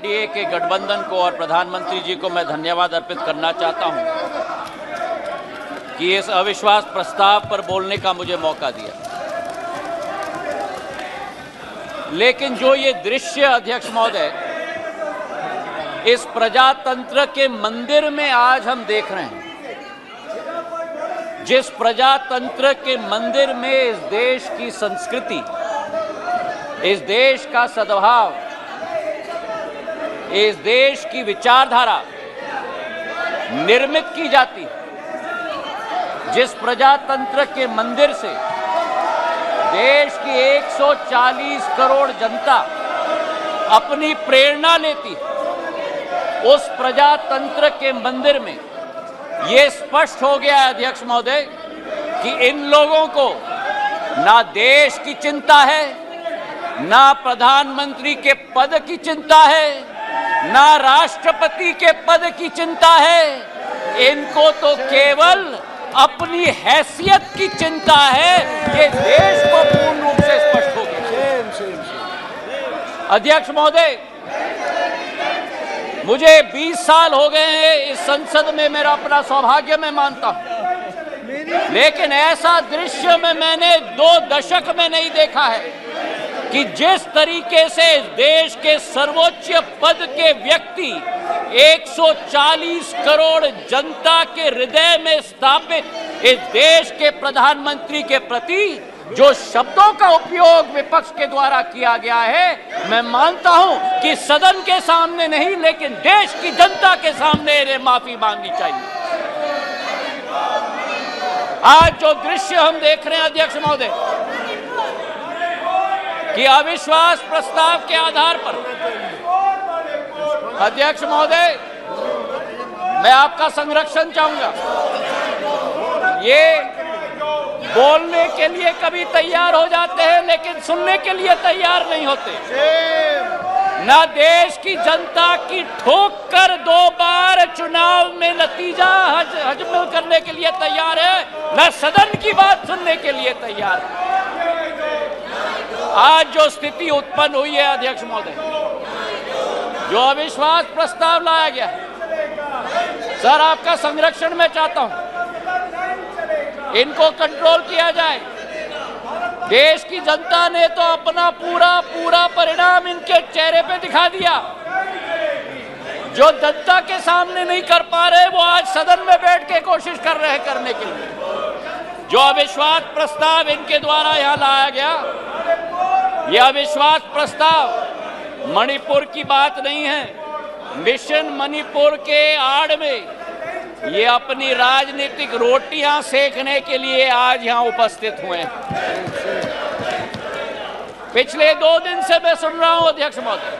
NDA के गठबंधन को और प्रधानमंत्री जी को मैं धन्यवाद अर्पित करना चाहता हूं कि इस अविश्वास प्रस्ताव पर बोलने का मुझे मौका दिया। लेकिन जो ये दृश्य अध्यक्ष महोदय इस प्रजातंत्र के मंदिर में आज हम देख रहे हैं, जिस प्रजातंत्र के मंदिर में इस देश की संस्कृति, इस देश का सद्भाव, इस देश की विचारधारा निर्मित की जाती है, जिस प्रजातंत्र के मंदिर से देश की 140 करोड़ जनता अपनी प्रेरणा लेती है, उस प्रजातंत्र के मंदिर में ये स्पष्ट हो गया है अध्यक्ष महोदय कि इन लोगों को ना देश की चिंता है, ना प्रधानमंत्री के पद की चिंता है, ना राष्ट्रपति के पद की चिंता है। इनको तो केवल अपनी हैसियत की चिंता है। ये देश को पूर्ण रूप से स्पष्ट हो गया। अध्यक्ष महोदय, मुझे 20 साल हो गए हैं इस संसद में, मेरा अपना सौभाग्य मैं मानता हूं, लेकिन ऐसा दृश्य में मैंने 2 दशक में नहीं देखा है कि जिस तरीके से इस देश के सर्वोच्च पद के व्यक्ति 140 करोड़ जनता के हृदय में स्थापित इस देश के प्रधानमंत्री के प्रति जो शब्दों का उपयोग विपक्ष के द्वारा किया गया है, मैं मानता हूं कि सदन के सामने नहीं लेकिन देश की जनता के सामने इन्हें माफी मांगनी चाहिए। आज जो दृश्य हम देख रहे हैं अध्यक्ष महोदय कि अविश्वास प्रस्ताव के आधार पर, अध्यक्ष महोदय मैं आपका संरक्षण चाहूंगा। ये बोलने के लिए कभी तैयार हो जाते हैं लेकिन सुनने के लिए तैयार नहीं होते। ना देश की जनता की ठोक कर 2 बार चुनाव में नतीजा हजम करने के लिए तैयार है, ना सदन की बात सुनने के लिए तैयार है। आज जो स्थिति उत्पन्न हुई है अध्यक्ष महोदय, जो अविश्वास प्रस्ताव लाया गया है, सर आपका संरक्षण मैं चाहता हूं, इनको कंट्रोल किया जाए। देश की जनता ने तो अपना पूरा परिणाम इनके चेहरे पे दिखा दिया। जो जनता के सामने नहीं कर पा रहे वो आज सदन में बैठ के कोशिश कर रहे हैं करने के लिए। जो अविश्वास प्रस्ताव इनके द्वारा यहां लाया गया, यह अविश्वास प्रस्ताव मणिपुर की बात नहीं है। मिशन मणिपुर के आड़ में ये अपनी राजनीतिक रोटियां सेकने के लिए आज यहां उपस्थित हुए हैं। पिछले 2 दिन से मैं सुन रहा हूं अध्यक्ष महोदय,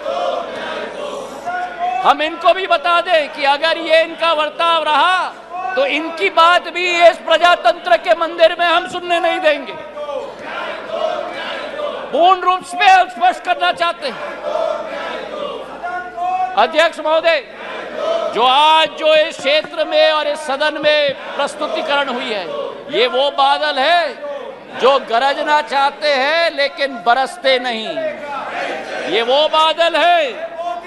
हम इनको भी बता दें कि अगर ये इनका बर्ताव रहा तो इनकी बात भी इस प्रजातंत्र के मंदिर में हम सुनने नहीं देंगे। पूर्ण रूप से स्पष्ट करना चाहते हैं अध्यक्ष महोदय, जो इस क्षेत्र में और इस सदन में प्रस्तुतिकरण हुई है, ये वो बादल है जो गरजना चाहते हैं लेकिन बरसते नहीं। ये वो बादल है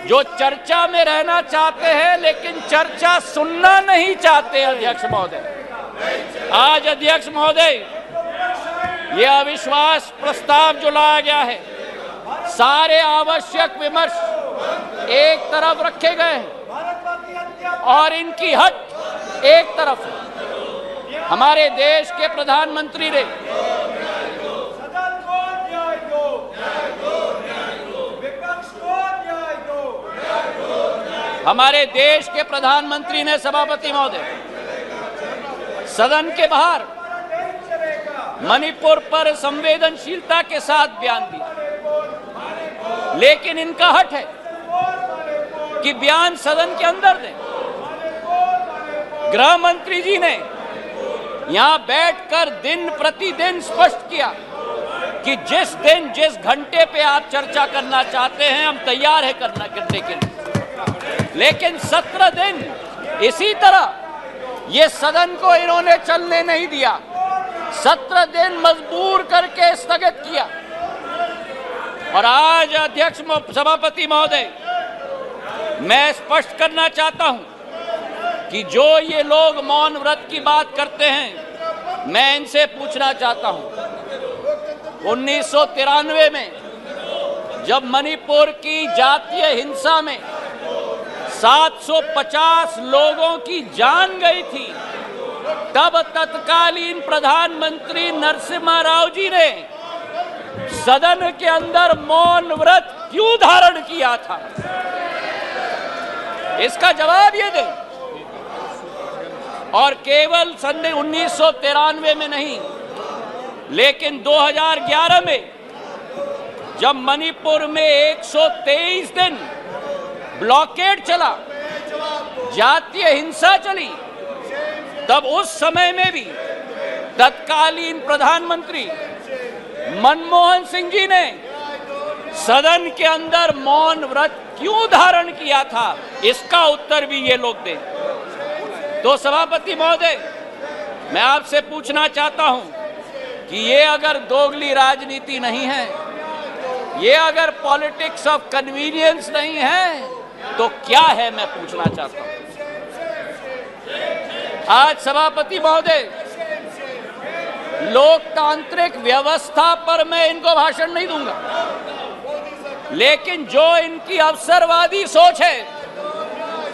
जो चर्चा में रहना चाहते हैं लेकिन चर्चा सुनना नहीं चाहते। अध्यक्ष महोदय, आज अध्यक्ष महोदय ये अविश्वास प्रस्ताव जो लाया गया है, सारे आवश्यक विमर्श एक तरफ रखे गए हैं और इनकी हट एक तरफ है। हमारे देश के प्रधानमंत्री ने सभापति महोदय सदन के बाहर मणिपुर पर संवेदनशीलता के साथ बयान दिया, लेकिन इनका हट है कि बयान सदन के अंदर दें। गृह मंत्री जी ने यहां बैठकर दिन प्रतिदिन स्पष्ट किया कि जिस दिन जिस घंटे पे आप चर्चा करना चाहते हैं हम तैयार है करने के लिए, लेकिन 17 दिन इसी तरह ये सदन को इन्होंने चलने नहीं दिया। 17 दिन मजबूर करके स्थगित किया और आज अध्यक्ष सभापति महोदय मैं स्पष्ट करना चाहता हूं कि जो ये लोग मौन व्रत की बात करते हैं, मैं इनसे पूछना चाहता हूं, 1993 में जब मणिपुर की जातीय हिंसा में 750 लोगों की जान गई थी, तब तत्कालीन प्रधानमंत्री नरसिम्हा राव जी ने सदन के अंदर मौन व्रत क्यों धारण किया था? इसका जवाब ये दें। और केवल सन 1993 में नहीं, लेकिन 2011 में जब मणिपुर में 123 दिन ब्लॉकेड चला, जातीय हिंसा चली, तब उस समय में भी तत्कालीन प्रधानमंत्री मनमोहन सिंह जी ने सदन के अंदर मौन व्रत क्यों धारण किया था? इसका उत्तर भी ये लोग दें। तो सभापति महोदय, मैं आपसे पूछना चाहता हूं कि ये अगर दोगली राजनीति नहीं है, ये अगर पॉलिटिक्स ऑफ कन्वीनियंस नहीं है, तो क्या है? मैं पूछना चाहता हूं। आज सभापति महोदय, लोकतांत्रिक व्यवस्था पर मैं इनको भाषण नहीं दूंगा, लेकिन जो इनकी अवसरवादी सोच है,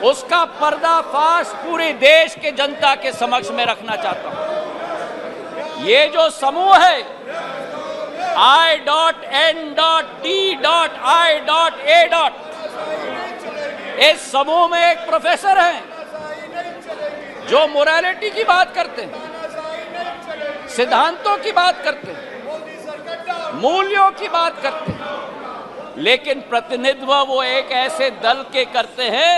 उसका पर्दाफाश पूरे देश के जनता के समक्ष में रखना चाहता हूं। ये जो समूह है I.N.D.I.A. इस समूह में एक प्रोफेसर हैं जो मोरालिटी की बात करते हैं, सिद्धांतों की बात करते हैं, मूल्यों की बात करते हैं, लेकिन प्रतिनिधित्व वो एक ऐसे दल के करते हैं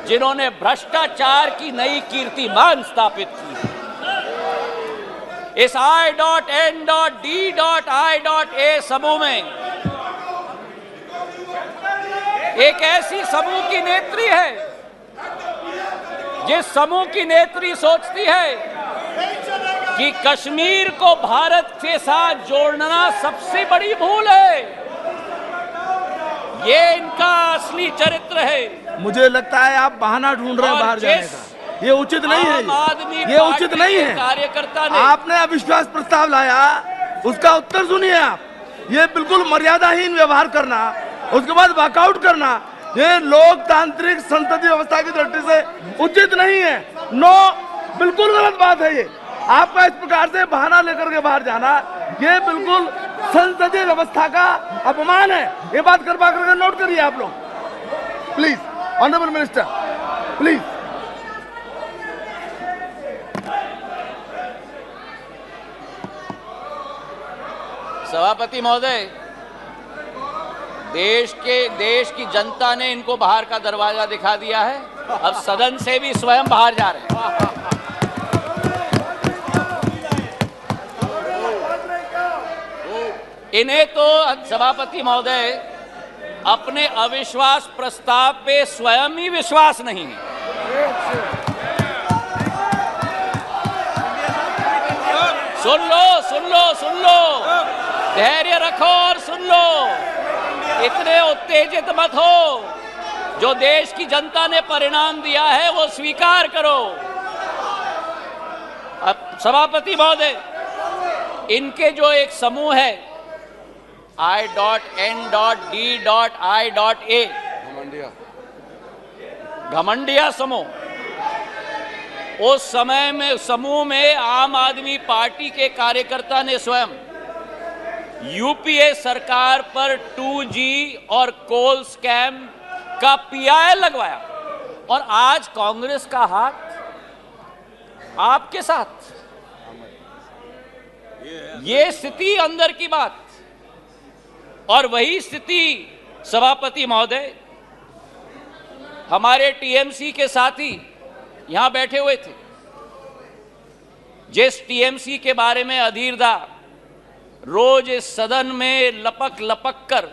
जिन्होंने भ्रष्टाचार की नई कीर्तिमान स्थापित की। इस I.N.D.I.A. समूह में एक ऐसी समूह की नेत्री है, जिस समूह की नेत्री सोचती है कि कश्मीर को भारत के साथ जोड़ना सबसे बड़ी भूल है। ये इनका असली चरित्र है। मुझे लगता है आप बहाना ढूंढ रहे हैं बाहर जाने का। ये उचित नहीं है, ये उचित नहीं है। कार्यकर्ता ने आपने अविश्वास प्रस्ताव लाया, उसका उत्तर सुनिए आप। ये बिल्कुल मर्यादाहीन व्यवहार करना, उसके बाद वॉकआउट करना, ये लोकतांत्रिक संसदीय व्यवस्था की दृष्टि से उचित नहीं है। नो, बिल्कुल गलत बात है ये। आपका इस प्रकार से बहाना लेकर के बाहर जाना, ये बिल्कुल संसदीय व्यवस्था का अपमान है। ये बात करवा करके नोट करिए आप लोग, प्लीज। Honourable minister, please. सभापति महोदय, देश की जनता ने इनको बाहर का दरवाजा दिखा दिया है। अब सदन से भी स्वयं बाहर जा रहे हैं। इन्हें तो सभापति महोदय अपने अविश्वास प्रस्ताव पे स्वयं ही विश्वास नहीं है। सुन लो, धैर्य रखो और सुन लो। इतने उत्तेजित मत हो। जो देश की जनता ने परिणाम दिया है वो स्वीकार करो। अब सभापति महोदय, इनके जो एक समूह है I.N.D.I.A. घमंडिया समूह, उस समय में समूह में आम आदमी पार्टी के कार्यकर्ता ने स्वयं यूपीए सरकार पर 2G और कोल स्कैम का PI लगवाया, और आज कांग्रेस का हाथ आपके साथ। ये स्थिति अंदर की बात। और वही स्थिति सभापति महोदय, हमारे टीएमसी के साथी यहां बैठे हुए थे, जिस टीएमसी के बारे में अधीरदा रोज इस सदन में लपक कर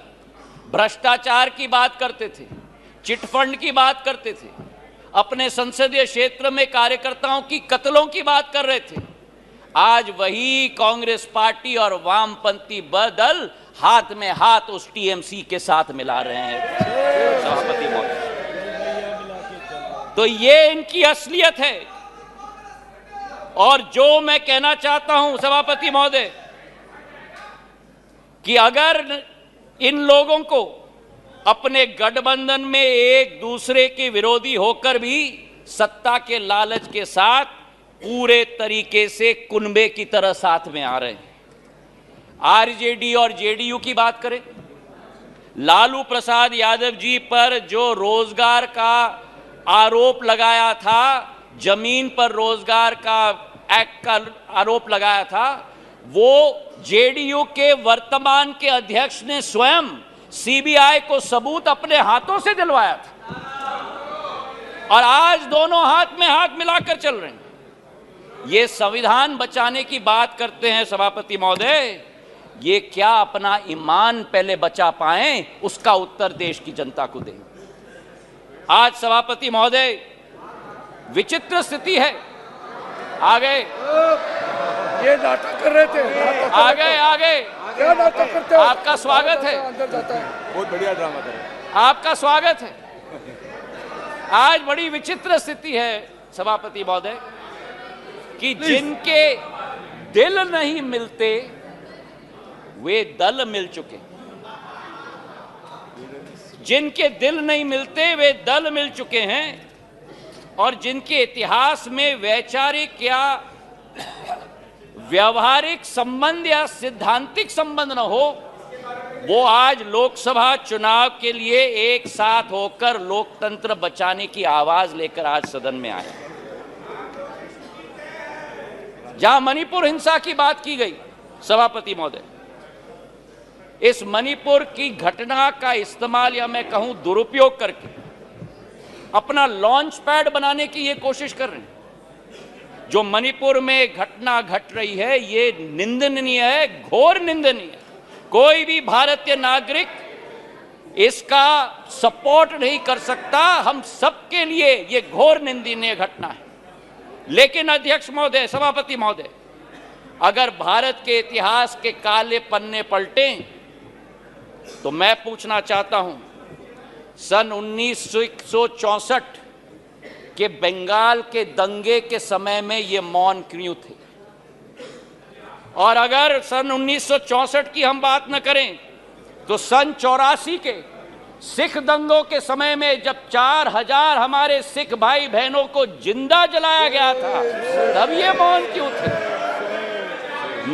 भ्रष्टाचार की बात करते थे, चिटफंड की बात करते थे, अपने संसदीय क्षेत्र में कार्यकर्ताओं की कत्लों की बात कर रहे थे, आज वही कांग्रेस पार्टी और वामपंथी दल हाथ में हाथ उस टीएमसी के साथ मिला रहे हैं। सभापति महोदय, तो ये इनकी असलियत है। और जो मैं कहना चाहता हूं सभापति महोदय कि अगर इन लोगों को अपने गठबंधन में एक दूसरे के विरोधी होकर भी सत्ता के लालच के साथ पूरे तरीके से कुनबे की तरह साथ में आ रहे हैं। आरजेडी और जेडीयू की बात करें, लालू प्रसाद यादव जी पर जो रोजगार का आरोप लगाया था, जमीन पर रोजगार का एक्ट का आरोप लगाया था, वो जेडीयू के वर्तमान के अध्यक्ष ने स्वयं सीबीआई को सबूत अपने हाथों से दिलवाया था। और आज दोनों हाथ में हाथ मिलाकर चल रहे हैं। ये संविधान बचाने की बात करते हैं सभापति महोदय, ये क्या अपना ईमान पहले बचा पाएं, उसका उत्तर देश की जनता को दें। आज सभापति महोदय विचित्र स्थिति है। आगे ये नाटक कर रहे थे, आगे क्या नाटक करते हो? आपका स्वागत है, अंदर जाता है। बहुत बढ़िया ड्रामा कर रहे हैं। आपका स्वागत है। आज बड़ी विचित्र स्थिति है सभापति महोदय कि जिनके दिल नहीं मिलते वे दल मिल चुके, जिनके दिल नहीं मिलते वे दल मिल चुके हैं, और जिनके इतिहास में वैचारिक या व्यवहारिक संबंध या सिद्धांतिक संबंध न हो, वो आज लोकसभा चुनाव के लिए एक साथ होकर लोकतंत्र बचाने की आवाज लेकर आज सदन में आए। जहां मणिपुर हिंसा की बात की गई सभापति महोदय, इस मणिपुर की घटना का इस्तेमाल या मैं कहूं दुरुपयोग करके अपना लॉन्च पैड बनाने की ये कोशिश कर रहे हैं। जो मणिपुर में घटना घट रही है ये निंदनीय है, घोर निंदनीय है। कोई भी भारतीय नागरिक इसका सपोर्ट नहीं कर सकता। हम सबके लिए ये घोर निंदनीय घटना है। लेकिन अध्यक्ष महोदय, सभापति महोदय, अगर भारत के इतिहास के काले पन्ने पलटें तो मैं पूछना चाहता हूं, सन 1964 के बंगाल के दंगे के समय में ये मौन क्यों थे? और अगर सन 1964 की हम बात न करें तो सन 84 के सिख दंगों के समय में जब 4000 हमारे सिख भाई बहनों को जिंदा जलाया गया था, तब ये मौन क्यों थे?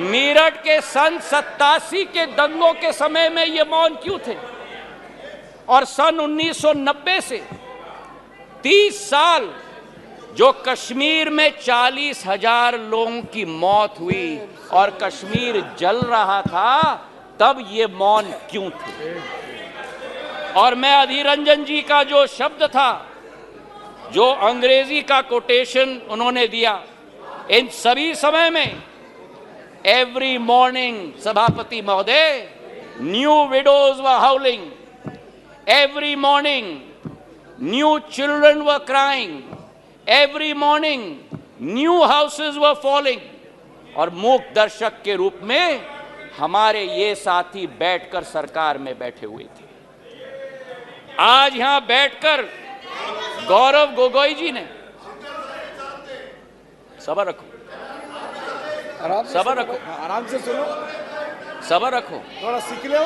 मेरठ के सन 87 के दंगों के समय में ये मौन क्यों थे? और सन 1990 से 30 साल जो कश्मीर में 40,000 लोगों की मौत हुई और कश्मीर जल रहा था, तब ये मौन क्यों थे? और मैं अधीर रंजन जी का जो शब्द था, जो अंग्रेजी का कोटेशन उन्होंने दिया, इन सभी समय में एवरी मॉर्निंग सभापति महोदय, new widows were हाउलिंग, every morning new children were crying, every morning new houses were falling. और मूक दर्शक के रूप में हमारे ये साथी बैठकर सरकार में बैठे हुए थे। आज यहां बैठकर गौरव गोगोई जी ने, सब्र रखो, सब्र रखो, आराम से सुनो, सब्र रखो, थोड़ा सीख लो।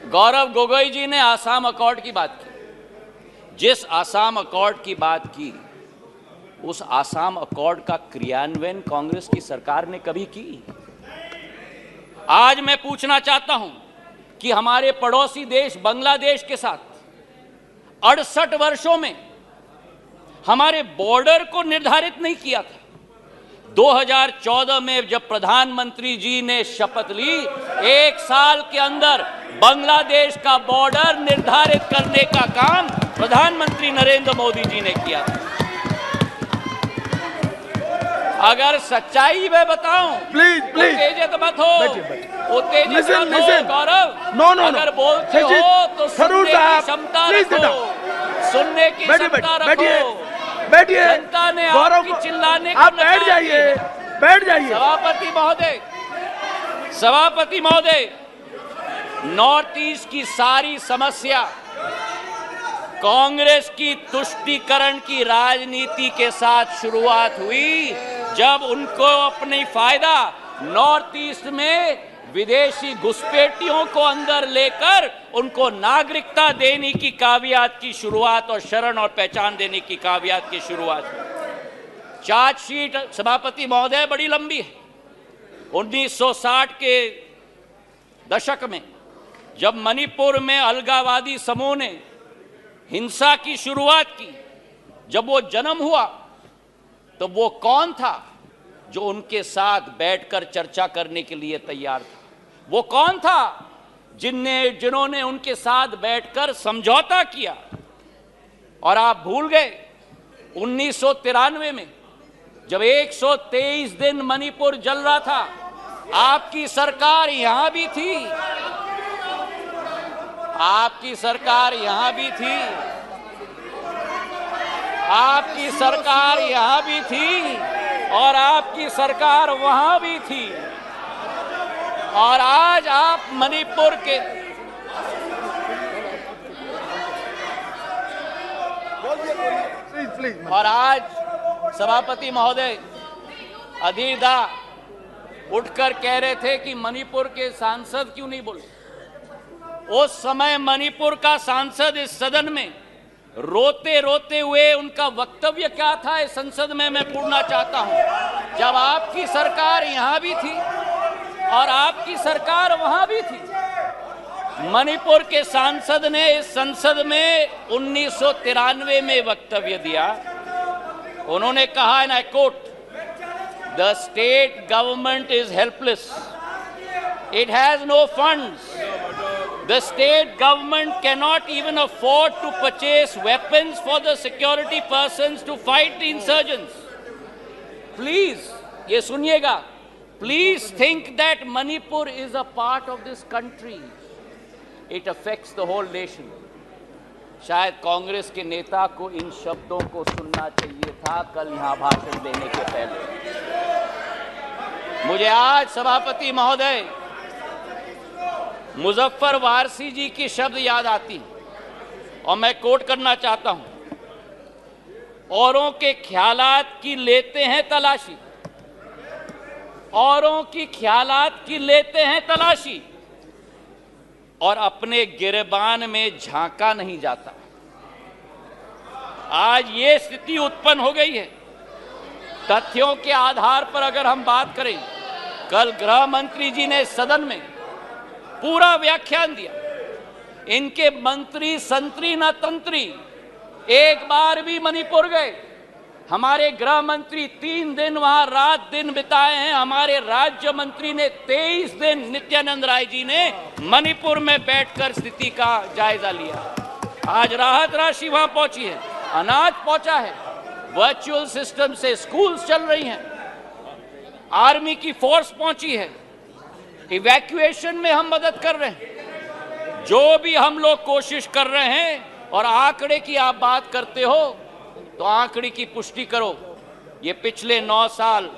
गौरव गोगोई जी ने आसाम अकॉर्ड की बात की। जिस आसाम अकॉर्ड की बात की, उस आसाम अकॉर्ड का क्रियान्वयन कांग्रेस की सरकार ने कभी की? आज मैं पूछना चाहता हूं कि हमारे पड़ोसी देश बांग्लादेश के साथ 68 वर्षों में हमारे बॉर्डर को निर्धारित नहीं किया था। 2014 में जब प्रधानमंत्री जी ने शपथ ली, 1 साल के अंदर बांग्लादेश का बॉर्डर निर्धारित करने का काम प्रधानमंत्री नरेंद्र मोदी जी ने किया। अगर सच्चाई मैं बताऊं, प्लीज प्लीज उत्तेजित मत हो, उत्तेजित मत हो गौरव। नो नो, अगर बोलते हो तो सुनने की क्षमता रखो, सुनने की क्षमता रखो। बैठिए, जनता ने आपकी चिल्लाने को आप बैठ जाइए, बैठ जाइए। सभापति महोदय, सभापति महोदय, नॉर्थ ईस्ट की सारी समस्या कांग्रेस की तुष्टीकरण की राजनीति के साथ शुरुआत हुई, जब उनको अपनी फायदा नॉर्थ ईस्ट में विदेशी घुसपैठियों को अंदर लेकर उनको नागरिकता देने की कावियात की शुरुआत और शरण और पहचान देने की कावियात की शुरुआत। चार्जशीट सभापति महोदय बड़ी लंबी है। 1960 के दशक में जब मणिपुर में अलगाववादी समूह ने हिंसा की शुरुआत की, जब वो जन्म हुआ तो वो कौन था जो उनके साथ बैठकर चर्चा करने के लिए तैयार था? वो कौन था जिन्होंने उनके साथ बैठकर समझौता किया? और आप भूल गए 1993 में जब 123 दिन मणिपुर जल रहा था, आपकी सरकार यहां भी थी, आपकी सरकार यहां भी थी, आपकी सरकार यहां भी थी और आपकी सरकार वहां भी थी। और आज आप मणिपुर के और आज सभापति महोदय अधीर दा उठकर कह रहे थे कि मणिपुर के सांसद क्यों नहीं बोले। उस समय मणिपुर का सांसद इस सदन में रोते रोते हुए उनका वक्तव्य क्या था इस संसद में मैं पूछना चाहता हूं। जब आपकी सरकार यहां भी थी और आपकी सरकार वहां भी थी, मणिपुर के सांसद ने इस संसद में 1993 में वक्तव्य दिया। उन्होंने कहा, and I quote, the state government is helpless, it has no funds, the state government cannot even afford to purchase weapons for the security persons to fight the insurgents. Please, ये सुनिएगा, please think that Manipur is a part of this country. It affects the whole nation. शायद कांग्रेस के नेता को इन शब्दों को सुनना चाहिए था कल यहां भाषण देने के पहले। मुझे आज सभापति महोदय मुजफ्फर वारसी जी की शब्द याद आती और मैं कोट करना चाहता हूं, औरों के ख्यालात की लेते हैं तलाशी, औरों की ख्यालात की लेते हैं तलाशी और अपने गिरबान में झांका नहीं जाता। आज ये स्थिति उत्पन्न हो गई है। तथ्यों के आधार पर अगर हम बात करें, कल गृह मंत्री जी ने सदन में पूरा व्याख्यान दिया। इनके मंत्री संतरी न तंत्री एक बार भी मणिपुर गए। हमारे गृह मंत्री 3 दिन वहां रात दिन बिताए हैं। हमारे राज्य मंत्री ने 23 दिन, नित्यानंद राय जी ने मणिपुर में बैठकर स्थिति का जायजा लिया। आज राहत राशि वहां पहुंची है, अनाज पहुंचा है, वर्चुअल सिस्टम से स्कूल्स चल रही हैं, आर्मी की फोर्स पहुंची है, इवैक्यूएशन में हम मदद कर रहे हैं। जो भी हम लोग कोशिश कर रहे हैं, और आंकड़े की आप बात करते हो तो आंकड़े की पुष्टि करो। ये पिछले 9 साल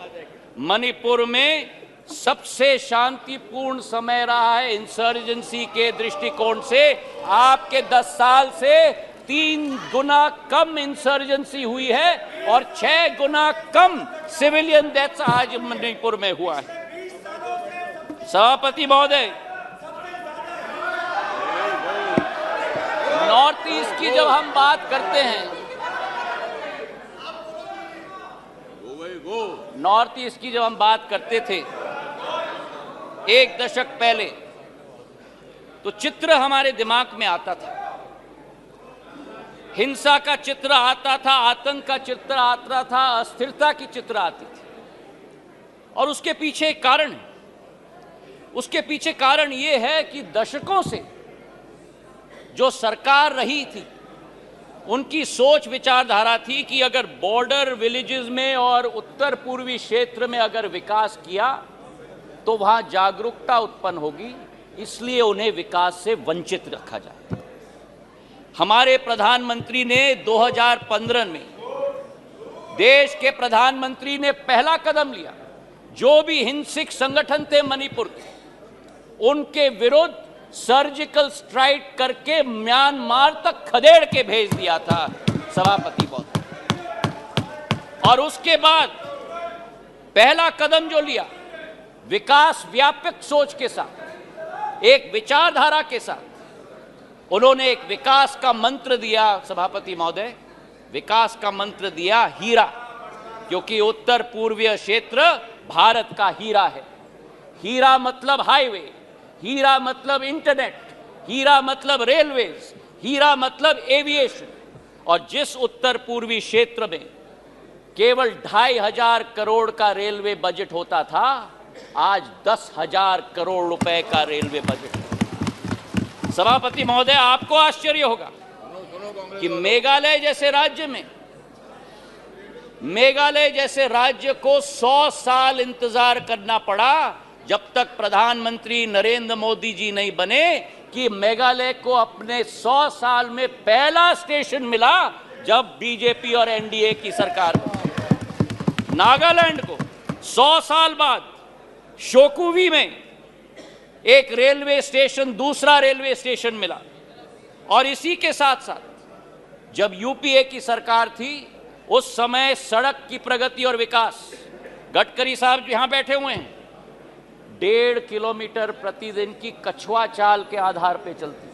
मणिपुर में सबसे शांतिपूर्ण समय रहा है इंसर्जेंसी के दृष्टिकोण से। आपके 10 साल से 3 गुना कम इंसर्जेंसी हुई है और 6 गुना कम सिविलियन डेथ्स आज मणिपुर में हुआ है। सभापति महोदय, नॉर्थ ईस्ट की जब हम बात करते हैं, नॉर्थ ईस्ट की जब हम बात करते थे 1 दशक पहले, तो चित्र हमारे दिमाग में आता था, हिंसा का चित्र आता था, आतंक का चित्र आता था, अस्थिरता की चित्र आती थी। और उसके पीछे एक कारण है। उसके पीछे कारण यह है कि दशकों से जो सरकार रही थी, उनकी सोच विचारधारा थी कि अगर बॉर्डर विलेजेस में और उत्तर पूर्वी क्षेत्र में अगर विकास किया तो वहां जागरूकता उत्पन्न होगी, इसलिए उन्हें विकास से वंचित रखा जाए। हमारे प्रधानमंत्री ने 2015 में, देश के प्रधानमंत्री ने पहला कदम लिया। जो भी हिंसक संगठन थे मणिपुर के, उनके विरुद्ध सर्जिकल स्ट्राइक करके म्यांमार तक खदेड़ के भेज दिया था सभापति महोदय। और उसके बाद पहला कदम जो लिया, विकास व्यापक सोच के साथ, एक विचारधारा के साथ, उन्होंने एक विकास का मंत्र दिया सभापति महोदय, विकास का मंत्र दिया हीरा, क्योंकि उत्तर पूर्वीय क्षेत्र भारत का हीरा है। हीरा मतलब हाईवे, हीरा मतलब इंटरनेट, हीरा मतलब रेलवेज, हीरा मतलब एविएशन। और जिस उत्तर पूर्वी क्षेत्र में केवल 2500 करोड़ का रेलवे बजट होता था, आज 10,000 करोड़ रुपए का रेलवे बजट है। सभापति महोदय, आपको आश्चर्य होगा कि मेघालय जैसे राज्य को 100 साल इंतजार करना पड़ा जब तक प्रधानमंत्री नरेंद्र मोदी जी नहीं बने कि मेघालय को अपने 100 साल में पहला स्टेशन मिला जब बीजेपी और एनडीए की सरकार बनी। नागालैंड को 100 साल बाद शोकुवी में एक रेलवे स्टेशन, दूसरा रेलवे स्टेशन मिला। और इसी के साथ साथ जब यूपीए की सरकार थी, उस समय सड़क की प्रगति और विकास, गडकरी साहब यहां बैठे हुए हैं, 1.5 किलोमीटर प्रतिदिन की कछुआ चाल के आधार पर चलती थी।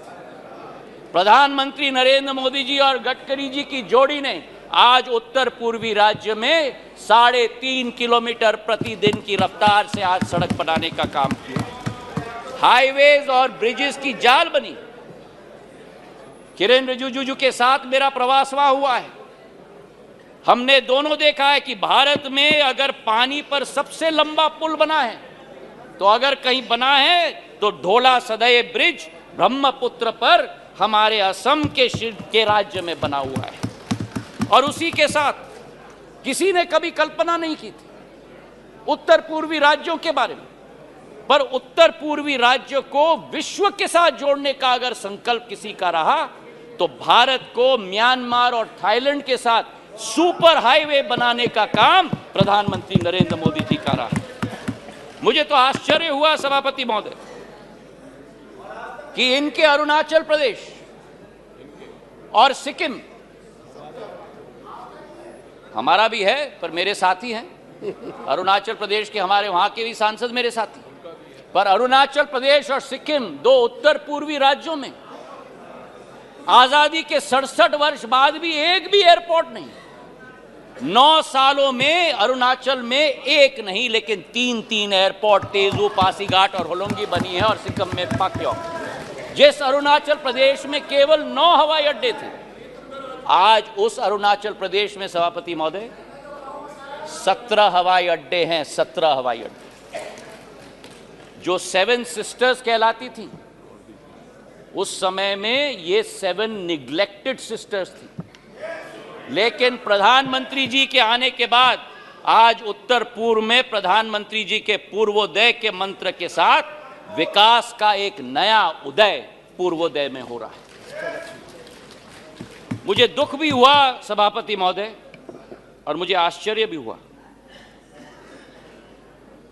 प्रधानमंत्री नरेंद्र मोदी जी और गडकरी जी की जोड़ी ने आज उत्तर पूर्वी राज्य में 3.5 किलोमीटर प्रतिदिन की रफ्तार से आज सड़क बनाने का काम किया। हाईवेज और ब्रिजेस की जाल बनी। किरेन रिजिजू के साथ मेरा प्रवास वहां हुआ है। हमने दोनों देखा है कि भारत में अगर पानी पर सबसे लंबा पुल बना है, तो अगर कहीं बना है तो ढोला सदय ब्रिज ब्रह्मपुत्र पर हमारे असम के राज्य में बना हुआ है। और उसी के साथ किसी ने कभी कल्पना नहीं की थी उत्तर पूर्वी राज्यों के बारे में, पर उत्तर पूर्वी राज्य को विश्व के साथ जोड़ने का अगर संकल्प किसी का रहा, तो भारत को म्यांमार और थाईलैंड के साथ सुपर हाईवे बनाने का काम प्रधानमंत्री नरेंद्र मोदी जी का रहा। मुझे तो आश्चर्य हुआ सभापति महोदय कि इनके अरुणाचल प्रदेश और सिक्किम, हमारा भी है पर मेरे साथी हैं, अरुणाचल प्रदेश के हमारे वहां के भी सांसद मेरे साथी, पर अरुणाचल प्रदेश और सिक्किम, दो उत्तर पूर्वी राज्यों में आजादी के 67 वर्ष बाद भी एक भी एयरपोर्ट नहीं। 9 सालों में अरुणाचल में एक नहीं लेकिन 3 एयरपोर्ट, तेजू, पासीघाट और होलोंगी बनी है, और सिक्किम में पाक्योंग। जिस अरुणाचल प्रदेश में केवल 9 हवाई अड्डे थे, आज उस अरुणाचल प्रदेश में सभापति महोदय 17 हवाई अड्डे हैं। 17 हवाई अड्डे जो 7 सिस्टर्स कहलाती थी, उस समय में ये 7 निग्लेक्टेड सिस्टर्स थी। लेकिन प्रधानमंत्री जी के आने के बाद आज उत्तर पूर्व में प्रधानमंत्री जी के पूर्वोदय के मंत्र के साथ विकास का एक नया उदय पूर्वोदय में हो रहा है। मुझे दुख भी हुआ सभापति महोदय, और मुझे आश्चर्य भी हुआ।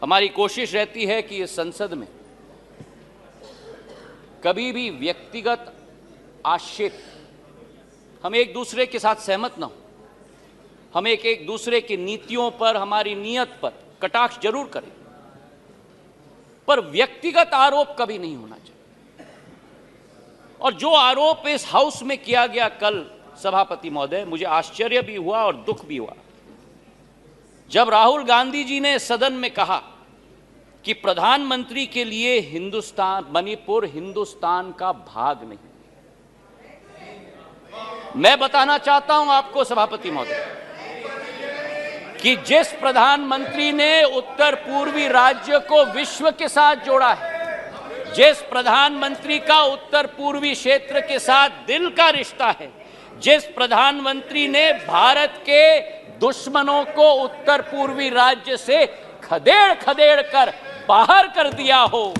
हमारी कोशिश रहती है कि इस संसद में कभी भी व्यक्तिगत आक्षेप, हम एक दूसरे के साथ सहमत ना हो, हम एक दूसरे की नीतियों पर, हमारी नीयत पर कटाक्ष जरूर करें, पर व्यक्तिगत आरोप कभी नहीं होना चाहिए। और जो आरोप इस हाउस में किया गया कल सभापति महोदय, मुझे आश्चर्य भी हुआ और दुख भी हुआ जब राहुल गांधी जी ने सदन में कहा कि प्रधानमंत्री के लिए हिंदुस्तान, मणिपुर हिंदुस्तान का भाग नहीं। मैं बताना चाहता हूं आपको सभापति महोदय कि जिस प्रधानमंत्री ने उत्तर पूर्वी राज्य को विश्व के साथ जोड़ा है, जिस प्रधानमंत्री का उत्तर पूर्वी क्षेत्र के साथ दिल का रिश्ता है, जिस प्रधानमंत्री ने भारत के दुश्मनों को उत्तर पूर्वी राज्य से खदेड़ खदेड़ कर बाहर कर दिया हो,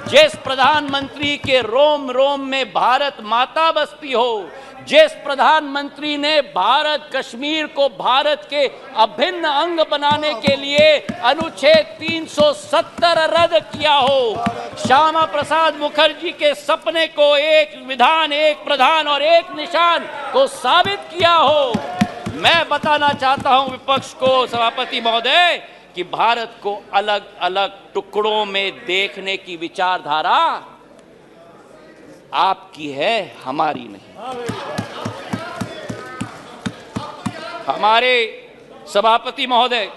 जिस प्रधानमंत्री के रोम रोम में भारत माता बसती हो, जिस प्रधानमंत्री ने भारत कश्मीर को भारत के अभिन्न अंग बनाने के लिए अनुच्छेद 370 रद्द किया हो, श्यामा प्रसाद मुखर्जी के सपने को एक विधान, एक प्रधान और एक निशान को साबित किया हो। मैं बताना चाहता हूं विपक्ष को, सभापति महोदय, कि भारत को अलग अलग टुकड़ों में देखने की विचारधारा आपकी है, हमारी नहीं। हमारे सभापति महोदय,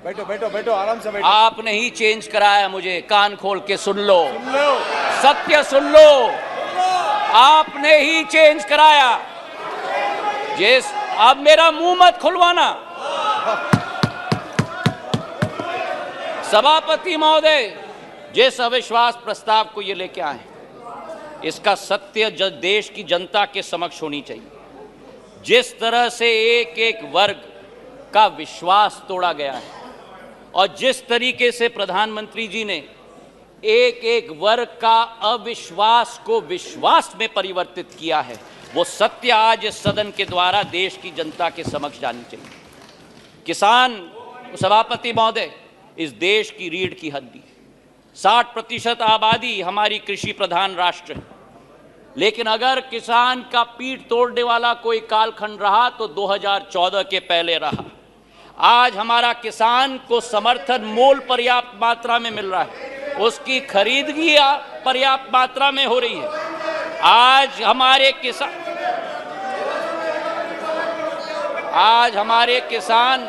बैठो बैठो बैठो, आराम से बैठो। आपने ही चेंज कराया, मुझे कान खोल के सुन लो, सत्य सुन लो, आपने ही चेंज कराया। जिस अब मेरा मुंह मत खुलवाना। सभापति महोदय, जिस अविश्वास प्रस्ताव को ये लेके आए, इसका सत्य देश की जनता के समक्ष होनी चाहिए। जिस तरह से एक एक वर्ग का विश्वास तोड़ा गया है और जिस तरीके से प्रधानमंत्री जी ने एक एक वर्ग का अविश्वास को विश्वास में परिवर्तित किया है, वो सत्य आज इस सदन के द्वारा देश की जनता के समक्ष जानी चाहिए। किसान, सभापति महोदय, इस देश की रीढ़ की हड्डी, 60% आबादी हमारी कृषि प्रधान राष्ट्र है, लेकिन अगर किसान का पीठ तोड़ने वाला कोई कालखंड रहा तो 2014 के पहले रहा। आज हमारा किसान को समर्थन मूल्य पर्याप्त मात्रा में मिल रहा है, उसकी खरीदगी पर्याप्त मात्रा में हो रही है। आज हमारे किसान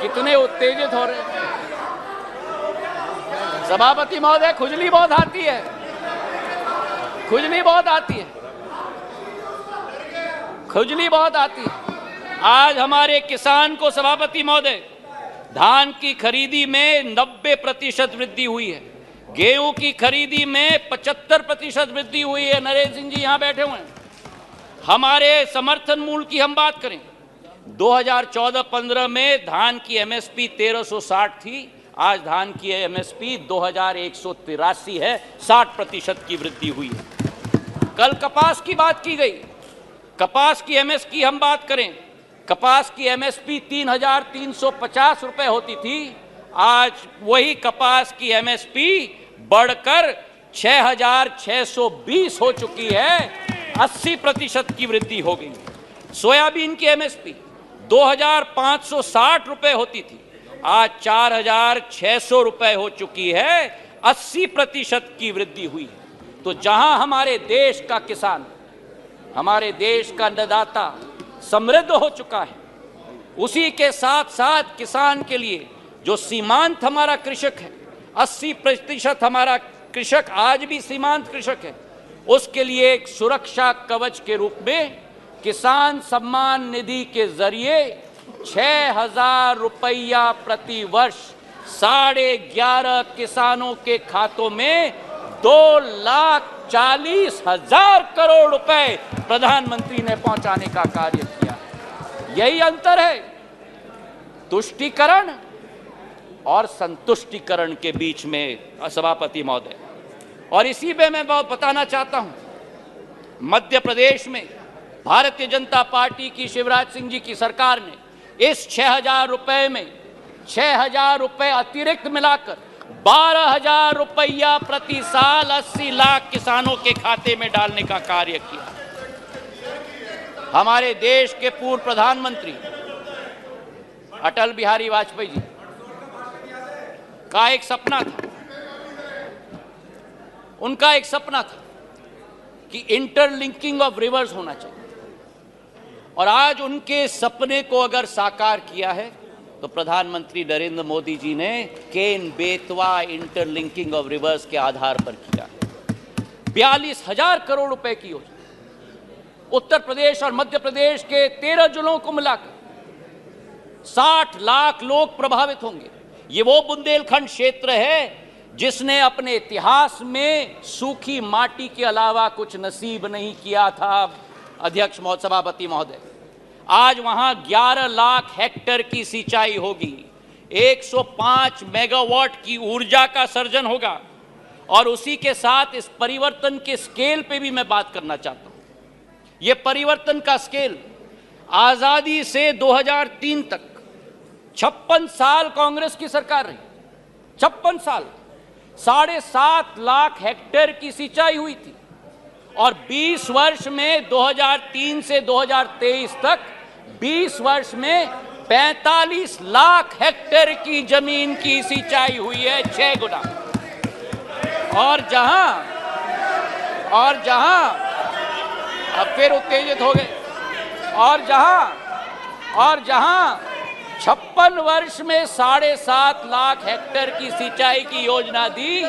कितने उत्तेजित हो रहे हैं। सभापति महोदय, खुजली बहुत आती है, खुजली बहुत आती है, खुजली बहुत आती है। आज हमारे किसान को, सभापति महोदय, धान की खरीदी में 90% वृद्धि हुई है, गेहूं की खरीदी में 75% वृद्धि हुई है। नरेंद्र सिंह जी यहां बैठे हुए हैं। हमारे समर्थन मूल्य की हम बात करें, 2014-15 में धान की एमएसपी 1360 थी, आज धान की एमएसपी 2183 है, 60% की वृद्धि हुई है। कल कपास की बात की गई, कपास की एमएसपी की हम बात करें, कपास की एमएसपी 3350 रुपए होती थी, आज वही कपास की एमएसपी बढ़कर 6620 हो चुकी है, 80% की वृद्धि हो गई। सोयाबीन की एमएसपी 2560 रुपए होती थी, आज 4600 रुपए हो चुकी है, 80% की वृद्धि हुई है। तो जहां हमारे देश का किसान, हमारे देश का अन्नदाता समृद्ध हो चुका है, उसी के साथ साथ किसान के लिए जो सीमांत हमारा कृषक है, 80% हमारा कृषक आज भी सीमांत कृषक है, उसके लिए एक सुरक्षा कवच के रूप में किसान सम्मान निधि के जरिए 6000 रुपया प्रति वर्ष 11.5 किसानों के खातों में 2,40,000 करोड़ रुपए प्रधानमंत्री ने पहुंचाने का कार्य किया। यही अंतर है तुष्टीकरण और संतुष्टीकरण के बीच में, सभापति महोदय। और इसी में मैं बताना चाहता हूं, मध्य प्रदेश में भारतीय जनता पार्टी की शिवराज सिंह जी की सरकार ने इस 6000 रुपए में 6000 रुपए अतिरिक्त मिलाकर 12,000 रुपया प्रति साल 80 लाख किसानों के खाते में डालने का कार्य किया। हमारे देश के पूर्व प्रधानमंत्री अटल बिहारी वाजपेयी जी का एक सपना था, उनका एक सपना था कि इंटरलिंकिंग ऑफ रिवर्स होना चाहिए, और आज उनके सपने को अगर साकार किया है तो प्रधानमंत्री नरेंद्र मोदी जी ने Ken Betwa interlinking of reverse के आधार पर किया। 42,000 करोड़ रुपए की योजना, उत्तर प्रदेश और मध्य प्रदेश के 13 जिलों को मिलाकर 60 लाख लोग प्रभावित होंगे। ये वो बुंदेलखंड क्षेत्र है जिसने अपने इतिहास में सूखी माटी के अलावा कुछ नसीब नहीं किया था। अध्यक्ष सभापति महोदय, आज वहां 11 लाख हेक्टेयर की सिंचाई होगी, 105 मेगावाट की ऊर्जा का सर्जन होगा। और उसी के साथ इस परिवर्तन के स्केल पे भी मैं बात करना चाहता हूं। यह परिवर्तन का स्केल आजादी से 2003 तक 56 साल कांग्रेस की सरकार रही, 56 साल 7.5 लाख हेक्टेयर की सिंचाई हुई थी। और 20 वर्ष में 2003 से 2023 तक 20 वर्ष में 45 लाख हेक्टेयर की जमीन की सिंचाई हुई है, 6 गुना। और जहां अब फिर उत्तेजित हो गए, और जहां 56 वर्ष में 7.5 लाख हेक्टेयर की सिंचाई की योजना दी,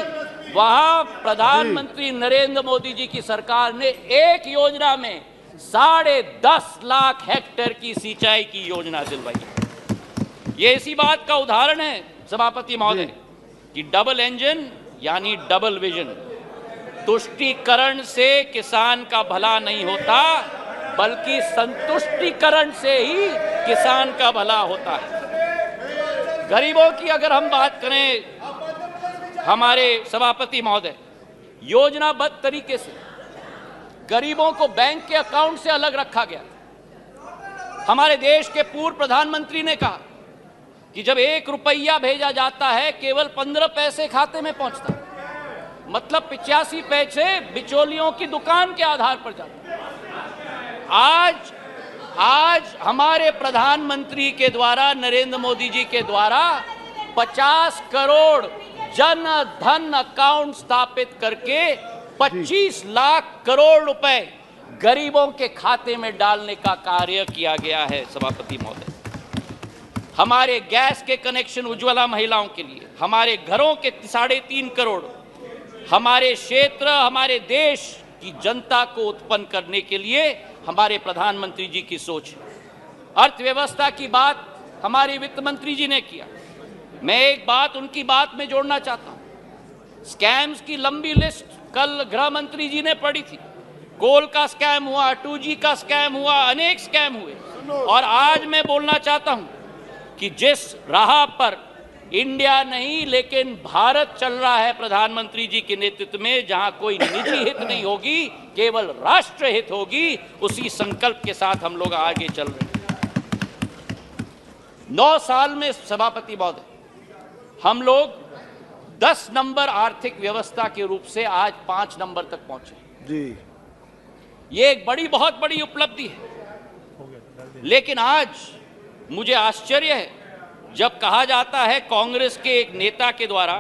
वहां प्रधानमंत्री नरेंद्र मोदी जी की सरकार ने एक योजना में 10.5 लाख हेक्टेयर की सिंचाई की योजना दिलवाई। ये इसी बात का उदाहरण है सभापति महोदय कि डबल इंजन यानी डबल विजन। तुष्टीकरण से किसान का भला नहीं होता, बल्कि संतुष्टीकरण से ही किसान का भला होता है। गरीबों की अगर हम बात करें हमारे सभापति महोदय, योजनाबद्ध तरीके से गरीबों को बैंक के अकाउंट से अलग रखा गया। हमारे देश के पूर्व प्रधानमंत्री ने कहा कि जब 1 रुपया भेजा जाता है केवल 15 पैसे खाते में पहुंचता है, मतलब 85 पैसे बिचौलियों की दुकान के आधार पर जाता है। आज हमारे प्रधानमंत्री के द्वारा, नरेंद्र मोदी जी के द्वारा 50 करोड़ जन धन अकाउंट स्थापित करके 25 लाख करोड़ रुपए गरीबों के खाते में डालने का कार्य किया गया है सभापति महोदय। हमारे गैस के कनेक्शन उज्ज्वला महिलाओं के लिए, हमारे घरों के 3.5 करोड़, हमारे क्षेत्र, हमारे देश की जनता को उत्पन्न करने के लिए हमारे प्रधानमंत्री जी की सोच है। अर्थव्यवस्था की बात हमारे वित्त मंत्री जी ने किया। मैं एक बात उनकी बात में जोड़ना चाहता हूं। स्कैम्स की लंबी लिस्ट कल गृह मंत्री जी ने पढ़ी थी। कोल का स्कैम हुआ, 2G का स्कैम हुआ, अनेक स्कैम हुए। और आज मैं बोलना चाहता हूं कि जिस राह पर इंडिया नहीं लेकिन भारत चल रहा है प्रधानमंत्री जी के नेतृत्व में, जहां कोई निजी हित नहीं होगी, केवल राष्ट्र हित होगी, उसी संकल्प के साथ हम लोग आगे चल रहे हैं। 9 साल में सभापति महोदय हम लोग 10 नंबर आर्थिक व्यवस्था के रूप से आज 5 नंबर तक पहुंचे जी। ये एक बहुत बड़ी उपलब्धि है। लेकिन आज मुझे आश्चर्य है जब कहा जाता है कांग्रेस के एक नेता के द्वारा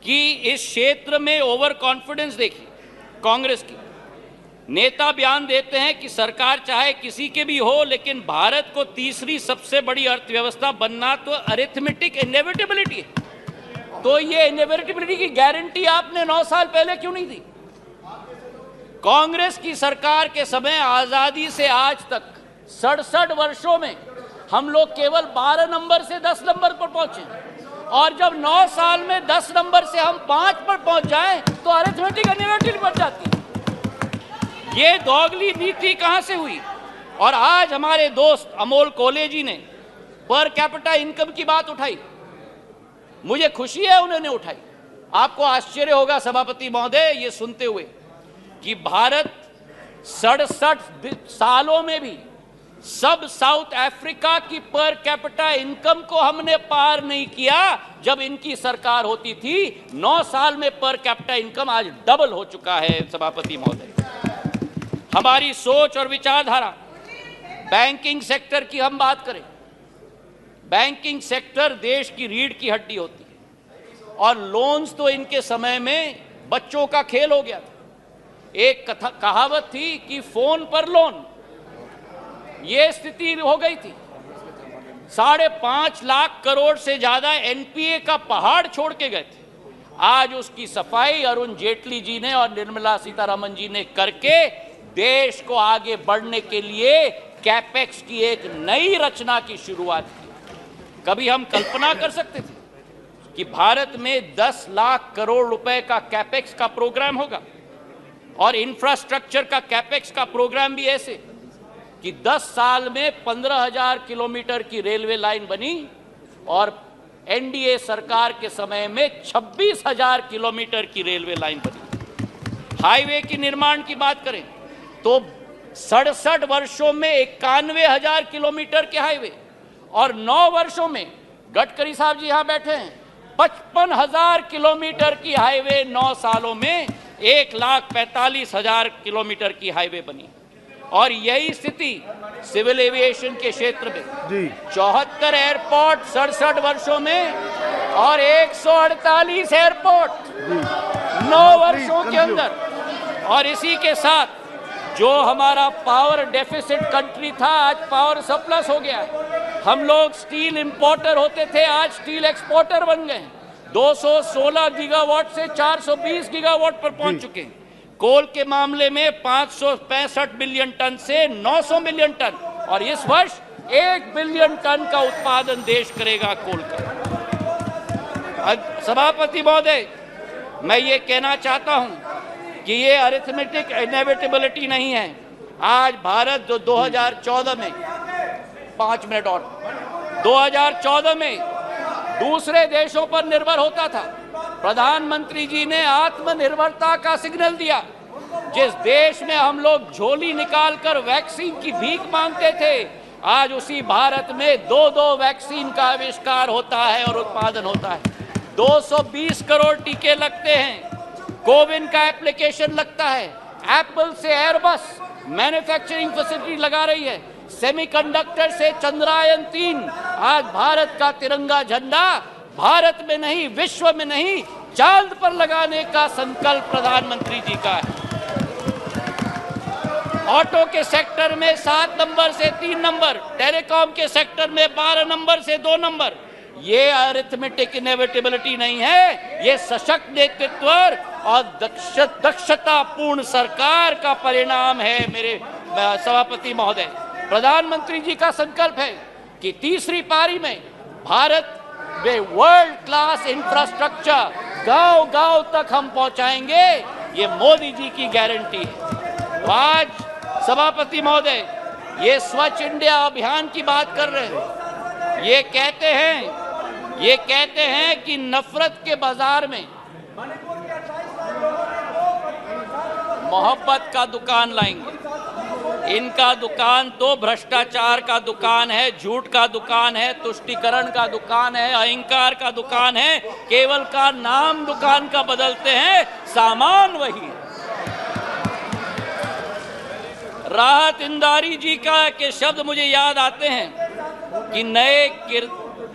कि इस क्षेत्र में ओवर कॉन्फिडेंस देखिए। कांग्रेस की नेता बयान देते हैं कि सरकार चाहे किसी के भी हो, लेकिन भारत को तीसरी सबसे बड़ी अर्थव्यवस्था बनना तो अरिथमेटिक इनएविटेबिलिटी है। तो ये इनएविटेबिलिटी की गारंटी आपने 9 साल पहले क्यों नहीं दी? कांग्रेस की सरकार के समय आजादी से आज तक 67 वर्षों में हम लोग केवल 12 नंबर से 10 नंबर पर पहुंचे, और जब 9 साल में 10 नंबर से हम 5 पर पहुंच जाएं तो अरिथमेटिक इनएविटेबिलिटी बढ़ जाती है। ये दोगली नीति कहां से हुई? और आज हमारे दोस्त अमोल कोले जी ने पर कैपिटा इनकम की बात उठाई। मुझे खुशी है उन्होंने उठाई। आपको आश्चर्य होगा सभापति महोदय ये सुनते हुए कि भारत 67 सालों में भी सब साउथ अफ्रीका की पर कैपिटा इनकम को हमने पार नहीं किया। जब इनकी सरकार होती थी 9 साल में पर कैपिटा इनकम आज डबल हो चुका है सभापति महोदय। हमारी सोच और विचारधारा, बैंकिंग सेक्टर की हम बात करें, बैंकिंग सेक्टर देश की रीढ़ की हड्डी होती है, और लोन्स तो इनके समय में बच्चों का खेल हो गया था। एक कहावत थी कि फोन पर लोन, ये स्थिति हो गई थी। 5.5 लाख करोड़ से ज्यादा एनपीए का पहाड़ छोड़ के गए थे। आज उसकी सफाई अरुण जेटली जी ने और निर्मला सीतारमण जी ने करके देश को आगे बढ़ने के लिए कैपेक्स की एक नई रचना की शुरुआत की। कभी हम कल्पना कर सकते थे कि भारत में 10 लाख करोड़ रुपए का कैपेक्स का प्रोग्राम होगा, और इंफ्रास्ट्रक्चर का कैपेक्स का प्रोग्राम भी ऐसे कि 10 साल में 15,000 किलोमीटर की रेलवे लाइन बनी, और एनडीए सरकार के समय में 26,000 किलोमीटर की रेलवे लाइन बनी। हाईवे की निर्माण की बात करें तो 67 वर्षों में 91,000 किलोमीटर के हाईवे, और 9 वर्षों में, गडकरी साहब जी यहां बैठे हैं, 55,000 किलोमीटर की हाईवे 9 सालों में 1,45,000 किलोमीटर की हाईवे बनी। और यही स्थिति सिविल एविएशन के क्षेत्र में 74 एयरपोर्ट 67 वर्षों में और 148 एयरपोर्ट 9 वर्षों के अंदर। और इसी के साथ जो हमारा पावर डेफिसिट कंट्री था, आज पावर सरप्लस हो गया है। हम लोग स्टील इंपोर्टर होते थे, आज स्टील एक्सपोर्टर बन गए। 216 गीगावाट से 420 गीगावाट पर पहुंच चुके हैं। कोल के मामले में 565 बिलियन टन से 900 मिलियन टन, और इस वर्ष 1 बिलियन टन का उत्पादन देश करेगा कोल का। सभापति महोदय, मैं ये कहना चाहता हूं कि ये अरिथमेटिक इनएविटेबिलिटी नहीं है। आज भारत जो 2014 में 5 मिनट और 2014 में दूसरे देशों पर निर्भर होता था, प्रधानमंत्री जी ने आत्मनिर्भरता का सिग्नल दिया। जिस देश में हम लोग झोली निकालकर वैक्सीन की भीख मांगते थे, आज उसी भारत में 2 वैक्सीन का आविष्कार होता है और उत्पादन होता है। 220 करोड़ टीके लगते हैं, कोविन का एप्लीकेशन लगता है, एप्पल से एयरबस मैन्युफैक्चरिंग फैसिलिटी लगा रही है, सेमीकंडक्टर से चंद्रयान 3। आज भारत का तिरंगा झंडा भारत में नहीं, विश्व में नहीं, चांद पर लगाने का संकल्प प्रधानमंत्री जी का है। ऑटो के सेक्टर में 7 नंबर से 3 नंबर, टेलीकॉम के सेक्टर में 12 नंबर से 2 नंबर। ये अरिथमेटिक इनएविटेबिलिटी नहीं है, ये सशक्त नेतृत्व और दक्षतापूर्ण सरकार का परिणाम है। मेरे सभापति महोदय, प्रधानमंत्री जी का संकल्प है कि तीसरी पारी में भारत में वर्ल्ड क्लास इंफ्रास्ट्रक्चर गांव-गांव तक हम पहुंचाएंगे। ये मोदी जी की गारंटी है। तो आज सभापति महोदय, ये स्वच्छ इंडिया अभियान की बात कर रहे हैं। ये कहते हैं कि नफरत के बाजार में मोहब्बत का दुकान लाएंगे। इनका दुकान तो भ्रष्टाचार का दुकान है, झूठ का दुकान है, तुष्टीकरण का दुकान है, अहंकार का दुकान है। केवल का नाम दुकान का बदलते हैं, सामान वही है। राहत इंदारी जी के शब्द मुझे याद आते हैं कि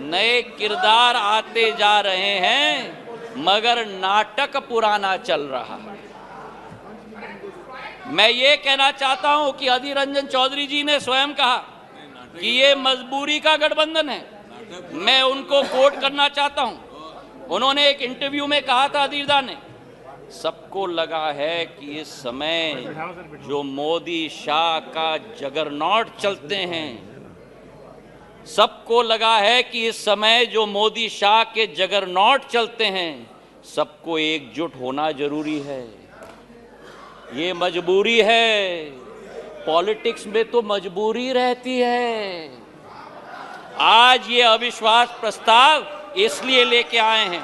नए किरदार आते जा रहे हैं, मगर नाटक पुराना चल रहा है। मैं ये कहना चाहता हूं कि अधीर रंजन चौधरी जी ने स्वयं कहा कि ये मजबूरी का गठबंधन है। मैं उनको कोट करना चाहता हूं। उन्होंने एक इंटरव्यू में कहा था, अधीरदा ने, सबको लगा है कि इस समय जो मोदी शाह का जगरनॉट चलते हैं, सबको लगा है कि इस समय जो मोदी शाह के जगरनॉट चलते हैं, सबको एकजुट होना जरूरी है। ये मजबूरी है। पॉलिटिक्स में तो मजबूरी रहती है। आज ये अविश्वास प्रस्ताव इसलिए लेके आए हैं।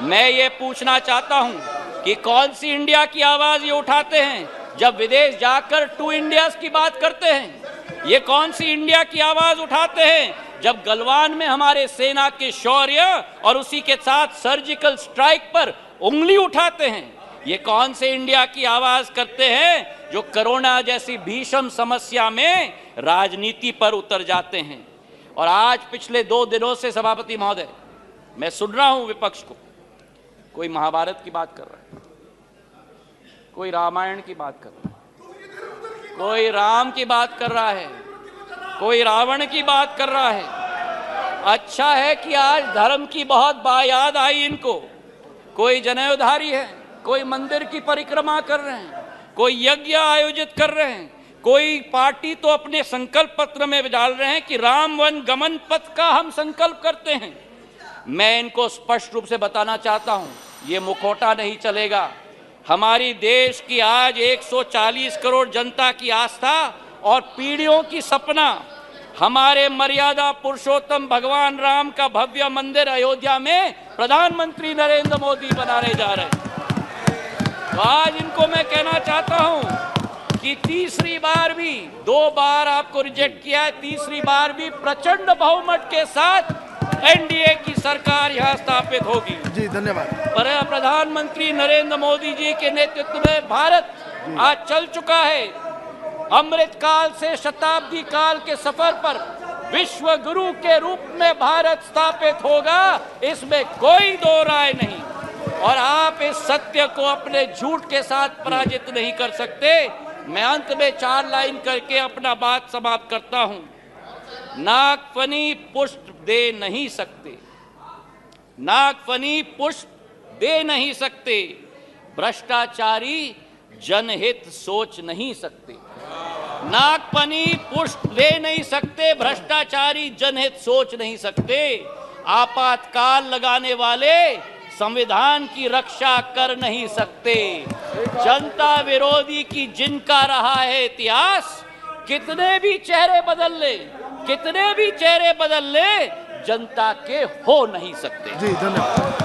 मैं ये पूछना चाहता हूं कि कौन सी इंडिया की आवाज ये उठाते हैं जब विदेश जाकर 2 इंडियाज की बात करते हैं? ये कौन सी इंडिया की आवाज उठाते हैं जब गलवान में हमारे सेना के शौर्य और उसी के साथ सर्जिकल स्ट्राइक पर उंगली उठाते हैं? ये कौन से इंडिया की आवाज करते हैं जो कोरोना जैसी भीषण समस्या में राजनीति पर उतर जाते हैं? और आज पिछले 2 दिनों से सभापति महोदय, मैं सुन रहा हूं विपक्ष को, कोई महाभारत की बात कर रहा है, कोई रामायण की बात कर रहा है, कोई राम की बात कर रहा है, कोई रावण की बात कर रहा है। अच्छा है कि आज धर्म की बहुत याद आई इनको। कोई जनेऊधारी है, कोई मंदिर की परिक्रमा कर रहे हैं, कोई यज्ञ आयोजित कर रहे हैं, कोई पार्टी तो अपने संकल्प पत्र में डाल रहे हैं कि राम वन गमन पथ का हम संकल्प करते हैं। मैं इनको स्पष्ट रूप से बताना चाहता हूं, ये मुखौटा नहीं चलेगा। हमारी देश की आज 140 करोड़ जनता की आस्था और पीढ़ियों की सपना हमारे मर्यादा पुरुषोत्तम भगवान राम का भव्य मंदिर अयोध्या में प्रधानमंत्री नरेंद्र मोदी बनाने जा रहे हैं। तो आज इनको मैं कहना चाहता हूं कि तीसरी बार भी, 2 बार आपको रिजेक्ट किया है, तीसरी बार भी प्रचंड बहुमत के साथ एनडीए की सरकार यहां स्थापित होगी। जी धन्यवाद। पर प्रधानमंत्री नरेंद्र मोदी जी के नेतृत्व में भारत आज चल चुका है अमृत काल से शताब्दी काल के सफर पर। विश्व गुरु के रूप में भारत स्थापित होगा, इसमें कोई दो राय नहीं। और आप इस सत्य को अपने झूठ के साथ पराजित नहीं कर सकते। मैं अंत में 4 लाइन करके अपना बात समाप्त करता हूं। नागफनी पुष्प दे नहीं सकते, नागफनी पुष्प दे नहीं सकते, भ्रष्टाचारी जनहित सोच नहीं सकते। नागफनी पुष्प दे नहीं सकते, भ्रष्टाचारी जनहित सोच नहीं सकते। आपातकाल लगाने वाले संविधान की रक्षा कर नहीं सकते। जनता विरोधी की जिनका रहा है इतिहास, कितने भी चेहरे बदल ले, कितने भी चेहरे बदल ले, जनता के हो नहीं सकते। जी धन्यवाद।